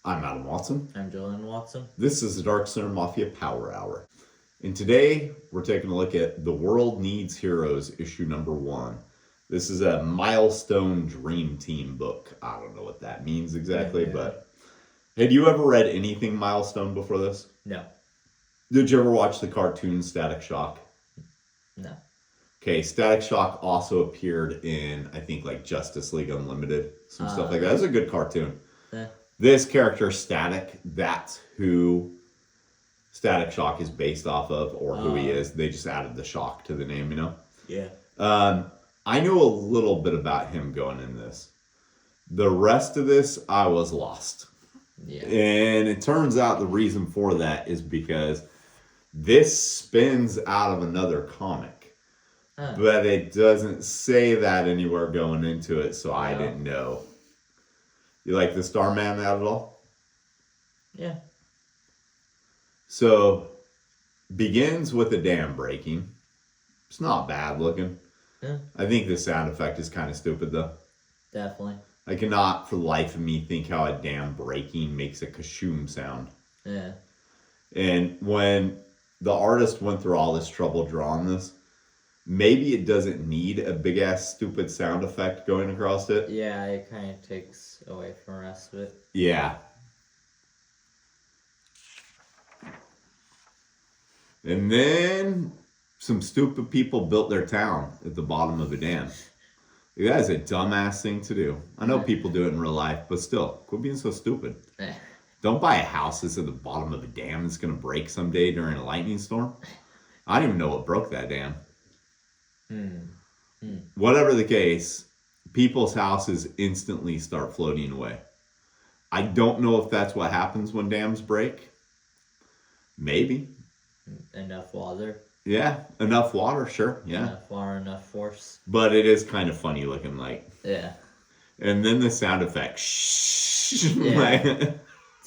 I'm Adam Watson. I'm Julian Watson. This is the Dark Center Mafia Power Hour. And today we're taking a look at The World Needs Heroes, issue number 1. This is a Milestone Dream Team book. I don't know what that means exactly, but had you ever read anything Milestone before this? No. Did you ever watch the cartoon Static Shock? No. Okay, Static Shock also appeared in, I think, like Justice League Unlimited, some stuff like that. It's a good cartoon. This character, Static, that's who Static Shock is based off of, or who he is. They just added the shock to the name, you know? Yeah. I knew a little bit about him going in this. The rest of this, I was lost. Yeah. And it turns out the reason for that is because this spins out of another comic. But it doesn't say that anywhere going into it, so I didn't know. You like the Starman at all? Yeah. So, begins with a dam breaking. It's not bad looking. Yeah. I think the sound effect is kind of stupid though. Definitely. I cannot for the life of me think how a dam breaking makes a kashoom sound. Yeah. And when the artist went through all this trouble drawing this, maybe it doesn't need a big ass stupid sound effect going across it. Yeah, it kind of takes away from the rest of it. Yeah. And then some stupid people built their town at the bottom of a dam. That is a dumbass thing to do. I know people do it in real life, but still, quit being so stupid. Don't buy a house that's at the bottom of a dam that's going to break someday during a lightning storm. I don't even know what broke that dam. Whatever the case, people's houses instantly start floating away. I don't know if that's what happens when dams break. Maybe. Enough water. Yeah, enough water, sure, yeah. Enough water, enough force. But it is kind of funny looking, like. Yeah. And then the sound effect, shh. Yeah.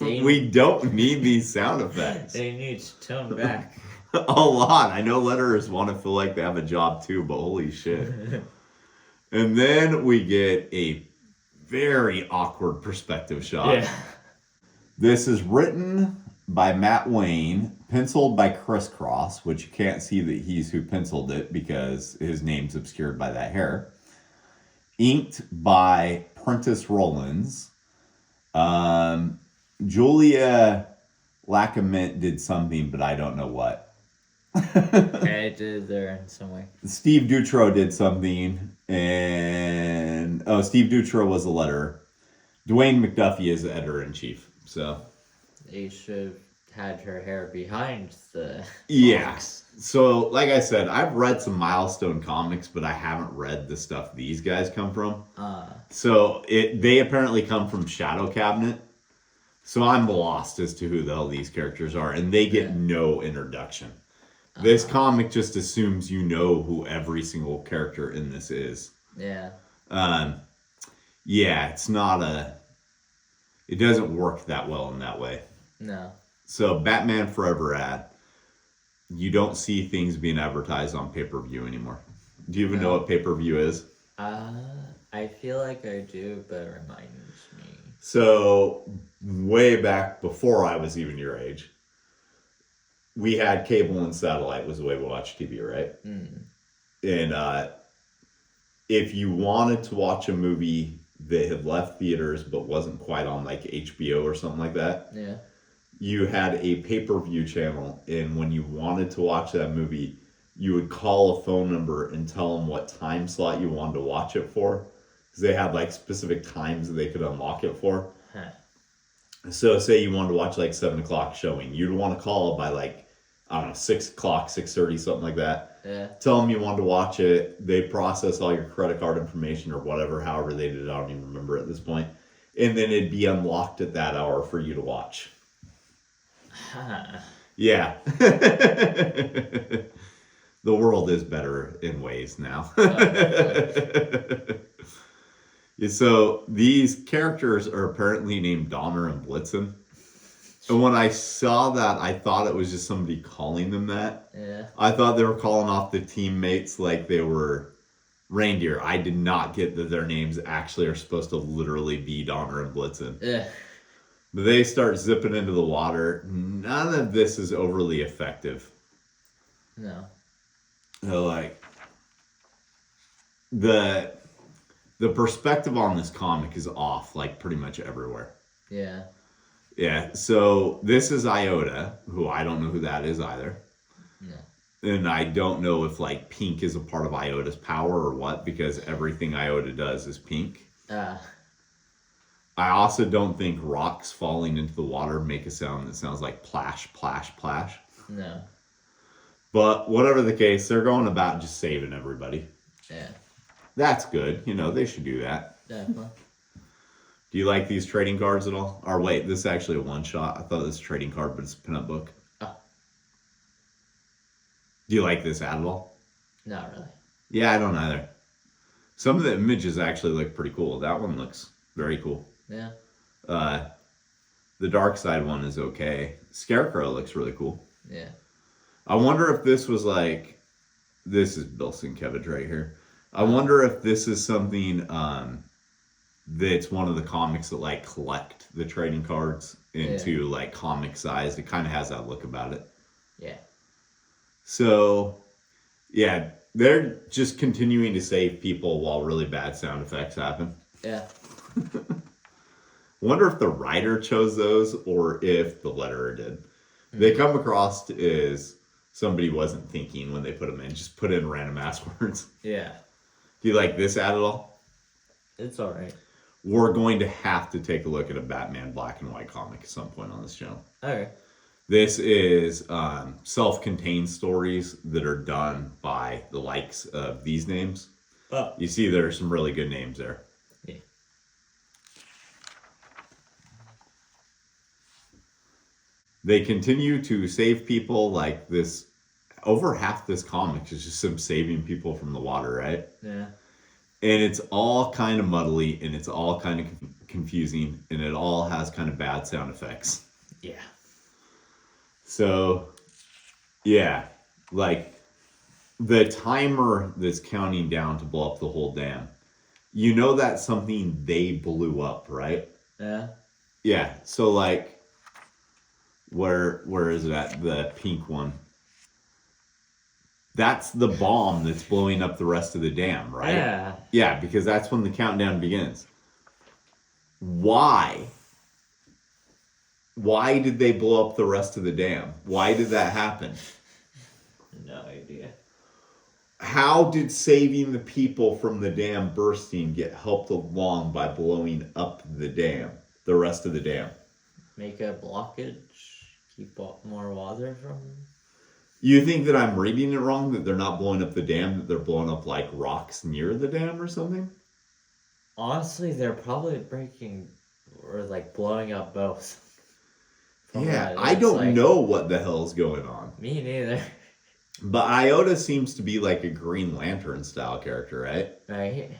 We don't need these sound effects. They need to tone back. A lot. I know letterers want to feel like they have a job too, but holy shit. And then we get a very awkward perspective shot. Yeah. This is written by Matt Wayne, penciled by Chris Cross, which you can't see that he's who penciled it because his name's obscured by that hair. Inked by Prentice Rollins. Julia Lacament did something, but I don't know what. I did there in some way. Steve Dutro did something, and Steve Dutro was a letterer. Dwayne McDuffie is the editor-in-chief, so... They should have had her hair behind the Yeah. box. So, like I said, I've read some Milestone comics, but I haven't read the stuff these guys come from. So, they apparently come from Shadow Cabinet. So, I'm lost as to who the hell these characters are, and they get no introduction. This comic just assumes you know who every single character in this is. Yeah. Yeah, it's not it doesn't work that well in that way. No. So, Batman Forever ad. You don't see things being advertised on pay-per-view anymore. Do you even know what pay-per-view is? I feel like I do, but it reminds me. So, way back before I was even your age, we had cable and satellite was the way we watched TV, right? And if you wanted to watch a movie that had left theaters but wasn't quite on like HBO or something like that, you had a pay-per-view channel, and when you wanted to watch that movie, you would call a phone number and tell them what time slot you wanted to watch it for, because they had like specific times that they could unlock it for. So say you wanted to watch like 7 o'clock showing, you'd want to call by like, I don't know, 6 o'clock, 6:30, something like that. Yeah. Tell them you wanted to watch it. They process all your credit card information or whatever, however they did it. I don't even remember at this point. And then it'd be unlocked at that hour for you to watch. Yeah. The world is better in ways now. So these characters are apparently named Donner and Blitzen. And when I saw that, I thought it was just somebody calling them that. Yeah. I thought they were calling off the teammates like they were reindeer. I did not get that their names actually are supposed to literally be Donner and Blitzen. Yeah. But they start zipping into the water. None of this is overly effective. No. They're like the perspective on this comic is off like pretty much everywhere. Yeah. Yeah, so this is Iota, who I don't know who that is either. No. And I don't know if like pink is a part of Iota's power or what, because everything Iota does is pink. I also don't think rocks falling into the water make a sound that sounds like plash, plash, plash. No. But whatever the case, they're going about just saving everybody. Yeah. That's good. You know, they should do that. Definitely. Do you like these trading cards at all? Or wait, this is actually a one-shot. I thought this was a trading card, but it's a pinup book. Oh. Do you like this at all? Not really. Yeah, I don't either. Some of the images actually look pretty cool. That one looks very cool. Yeah. The Dark Side one is okay. Scarecrow looks really cool. Yeah. I wonder if this was like... This is Bill Sienkiewicz right here. I wonder if this is something that's one of the comics that like collect the trading cards into like comic size. It kind of has that look about it. Yeah. So, yeah, they're just continuing to save people while really bad sound effects happen. Yeah. Wonder if the writer chose those or if the letterer did. They come across as somebody wasn't thinking when they put them in. Just put in random ass words. Yeah. Do you like this ad at all? It's alright. We're going to have to take a look at a Batman black and white comic at some point on this channel. Alright. This is self-contained stories that are done by the likes of these names. Oh. You see there are some really good names there. Yeah. They continue to save people like this. Over half this comic is just them saving people from the water, right? Yeah. And it's all kind of muddly and it's all kind of confusing and it all has kind of bad sound effects. Yeah. So, yeah, like the timer that's counting down to blow up the whole dam, you know that's something they blew up, right? Yeah. Yeah, so like, where is it at? The pink one. That's the bomb that's blowing up the rest of the dam, right? Yeah. Yeah, because that's when the countdown begins. Why? Why did they blow up the rest of the dam? Why did that happen? No idea. How did saving the people from the dam bursting get helped along by blowing up the dam, the rest of the dam? Make a blockage. Keep more water from... You think that I'm reading it wrong, that they're not blowing up the dam, that they're blowing up like rocks near the dam or something? Honestly, they're probably breaking or like blowing up both. Yeah, I don't know what the hell's going on. Me neither. But Iota seems to be like a Green Lantern style character, right? Right?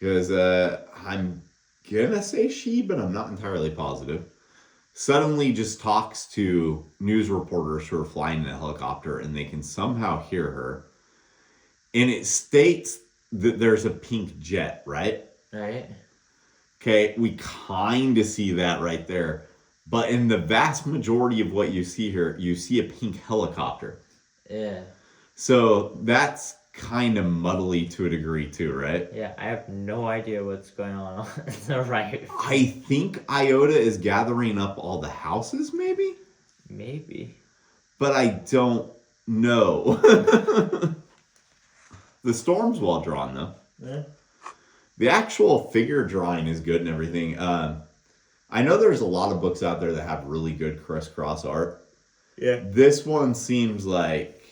Because I'm gonna say she, but I'm not entirely positive. Suddenly just talks to news reporters who are flying in a helicopter and they can somehow hear her. And it states that there's a pink jet, right? Right? Okay, we kind of see that right there. But in the vast majority of what you see here, you see a pink helicopter. Yeah. So that's kind of muddly to a degree too, right? Yeah, I have no idea what's going on the right. I think Iota is gathering up all the houses, maybe? Maybe. But I don't know. The storm's well drawn, though. Yeah. The actual figure drawing is good and everything. I know there's a lot of books out there that have really good crisscross art. Yeah. This one seems like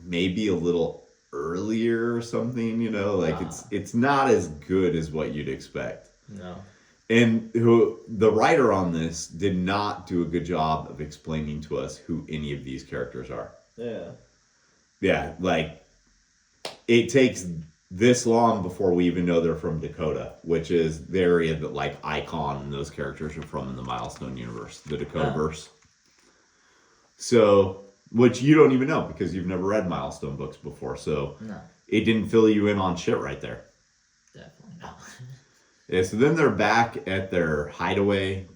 maybe a little earlier or something, you know, like it's not as good as what you'd expect. No. And the writer on this did not do a good job of explaining to us who any of these characters are. Yeah. Yeah, like it takes this long before we even know they're from Dakota, which is the area that like Icon and those characters are from in the Milestone universe, the Dakotaverse. So, which you don't even know because you've never read Milestone books before, so No. it didn't fill you in on shit right there. Definitely not. Yeah, so then they're back at their hideaway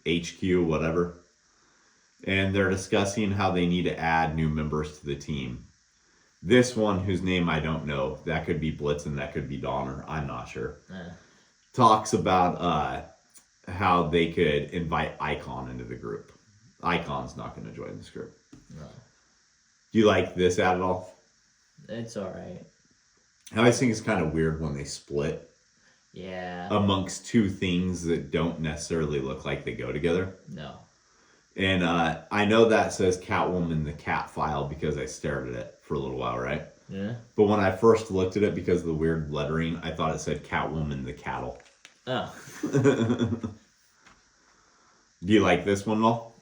HQ, whatever. And they're discussing how they need to add new members to the team. This one, whose name I don't know, that could be Blitzen, that could be Donner, I'm not sure, talks about how they could invite Icon into the group. Icon's not going to join this group. No. Do you like this ad at all? It's alright. I always think it's kind of weird when they split Yeah. amongst two things that don't necessarily look like they go together. No. And I know that says Catwoman the Cat File because I stared at it for a little while, right? Yeah. But when I first looked at it because of the weird lettering, I thought it said Catwoman the Cattle. Oh. Do you like this one at all?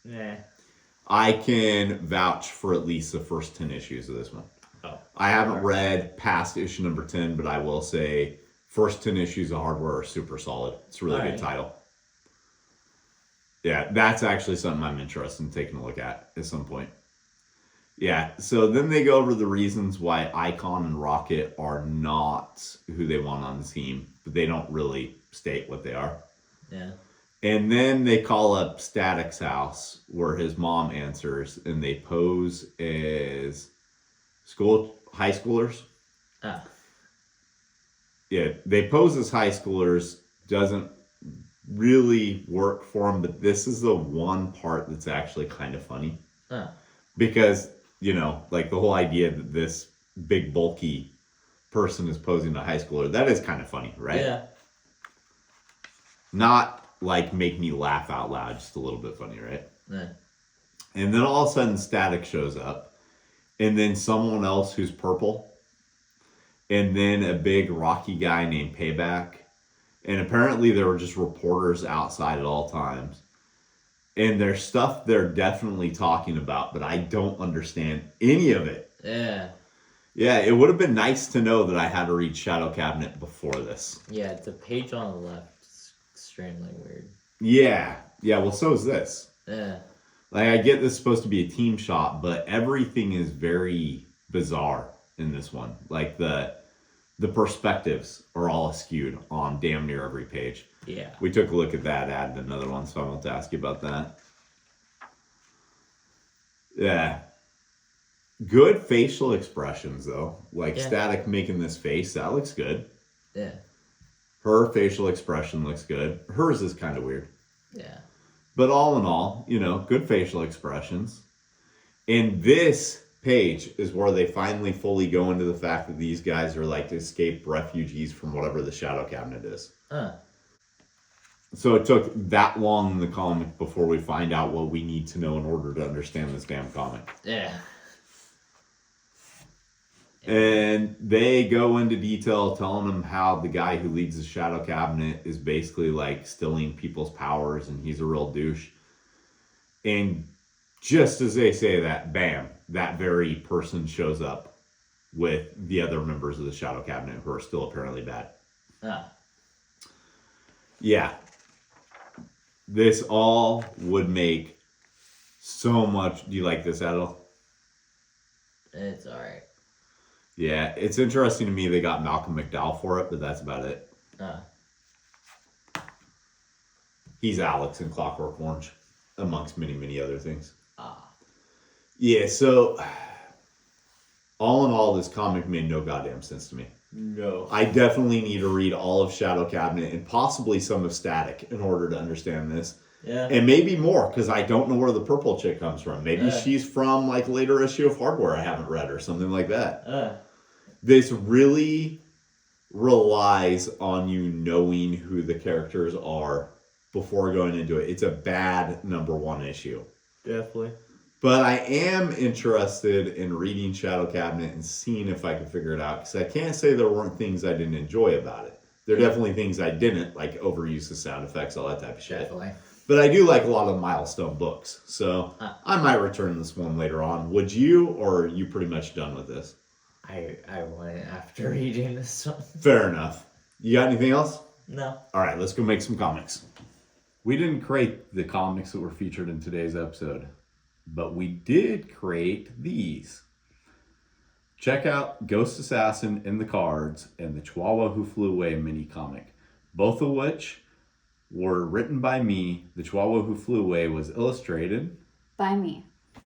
Yeah. I can vouch for at least the first 10 issues of this one. Oh. I haven't read past issue number 10, but I will say first 10 issues of Hardware are super solid. It's a really good title. Yeah, that's actually something I'm interested in taking a look at some point. Yeah, so then they go over the reasons why Icon and Rocket are not who they want on the team, but they don't really state what they are. Yeah. And then they call up Static's house where his mom answers, and they pose as high schoolers. Ah. Yeah, they pose as high schoolers. Doesn't really work for them, but this is the one part that's actually kind of funny. Ah. Because, you know, like the whole idea that this big bulky person is posing a high schooler, that is kind of funny, right? Yeah. Not like make me laugh out loud, just a little bit funny, right? Yeah. And then all of a sudden Static shows up, and then someone else who's purple, and then a big rocky guy named Payback. And apparently there were just reporters outside at all times. And there's stuff they're definitely talking about, but I don't understand any of it. Yeah. Yeah, it would have been nice to know that I had to read Shadow Cabinet before this. Yeah, the page on the left is extremely weird. Yeah, well, so is this. Yeah. Like, I get this is supposed to be a team shot, but everything is very bizarre in this one. Like, the perspectives are all skewed on damn near every page. Yeah. We took a look at that ad in another one, so I won't ask you about that. Yeah. Good facial expressions, though. Like Static making this face, that looks good. Yeah. Her facial expression looks good. Hers is kind of weird. Yeah. But all in all, you know, good facial expressions. And this page is where they finally fully go into the fact that these guys are like escaped refugees from whatever the Shadow Cabinet is. So it took that long in the comic before we find out what we need to know in order to understand this damn comic. Yeah. And they go into detail telling them how the guy who leads the Shadow Cabinet is basically like stealing people's powers and he's a real douche. And just as they say that, bam, that very person shows up with the other members of the Shadow Cabinet who are still apparently bad. Yeah. This all would make so much. Do you like this at all? It's alright. Yeah, it's interesting to me they got Malcolm McDowell for it, but that's about it. He's Alex in Clockwork Orange, amongst many, many other things. Yeah, so all in all, this comic made no goddamn sense to me. No. I definitely need to read all of Shadow Cabinet and possibly some of Static in order to understand this. Yeah. And maybe more, because I don't know where the purple chick comes from. Maybe she's from like later issue of Hardware I haven't read or something like that. This really relies on you knowing who the characters are before going into it. It's a bad number one issue. Definitely. But I am interested in reading Shadow Cabinet and seeing if I can figure it out. Because I can't say there weren't things I didn't enjoy about it. There are definitely things I didn't, like overuse of sound effects, all that type of shit. Definitely. But I do like a lot of milestone books. So I might return this one later on. Would you, or are you pretty much done with this? I went after reading this one. Fair enough. You got anything else? No. All right, let's go make some comics. We didn't create the comics that were featured in today's episode, but we did create these. Check out Ghost Assassin in the Cards and the Chihuahua Who Flew Away mini comic, both of which were written by me. The Chihuahua Who Flew Away was illustrated By me.